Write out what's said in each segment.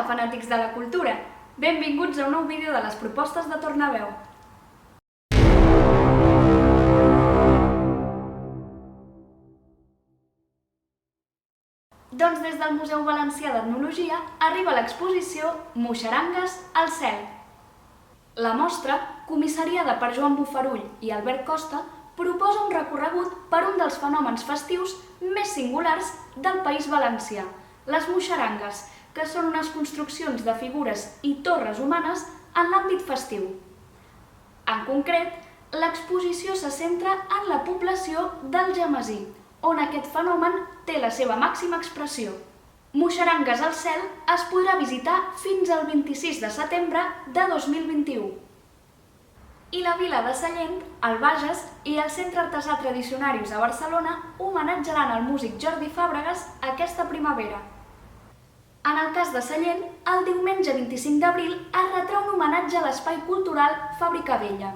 fanàtics de la cultura! Benvinguts a un nou vídeo de les propostes de Tornaveu. Doncs des del Museu Valencià d'Etnologia arriba l'exposició Muixerangues al cel. La mostra, comissariada per Joan Bofarull i Albert Costa, proposa un recorregut per un dels fenòmens festius més singulars del País Valencià, les muixerangues, que són unes construccions de figures i torres humanes en l'àmbit festiu. En concret, l'exposició se centra en la població d'Algemesí, on aquest fenomen té la seva màxima expressió. Muixerangues al cel es podrà visitar fins al 26 de setembre de 2021. I la vila de Sallent, el Bages i el Centre Artesà Tradicionarius a Barcelona homenatjaran el músic Jordi Fàbregas aquesta primavera. En el cas de Sallent, el diumenge 25 d'abril es retrà un homenatge a l'espai cultural Fàbrica Vella.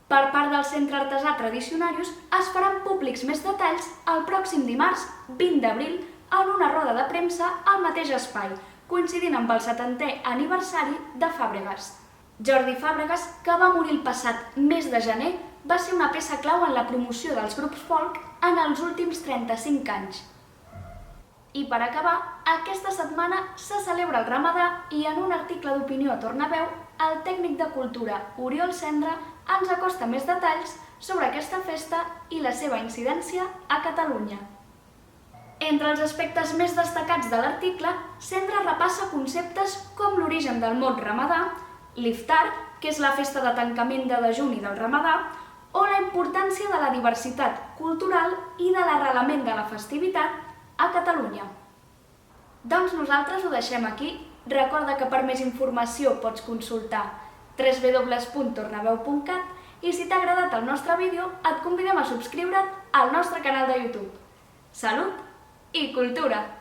Per part del Centre Artesà Tradicionarius es faran públics més detalls el pròxim dimarts 20 d'abril en una roda de premsa al mateix espai, coincidint amb el 70è aniversari de Fàbregas. Jordi Fàbregas, que va morir el passat mes de gener, va ser una peça clau en la promoció dels grups folk en els últims 35 anys. I per acabar, aquesta setmana se celebra el Ramadà i en un article d'opinió a Tornaveu, el tècnic de cultura Oriol Cendra ens acosta més detalls sobre aquesta festa i la seva incidència a Catalunya. Entre els aspectes més destacats de l'article, Cendra repassa conceptes com l'origen del mot Ramadà, l'Iftar, que és la festa de tancament de dejuni del Ramadà, o la importància de la diversitat cultural i de l'arrelament de la festivitat a Catalunya. Doncs nosaltres ho deixem aquí. Recorda que per més informació pots consultar www.tornaveu.cat i si t'ha agradat el nostre vídeo et convidem a subscriure't al nostre canal de YouTube. Salut i cultura!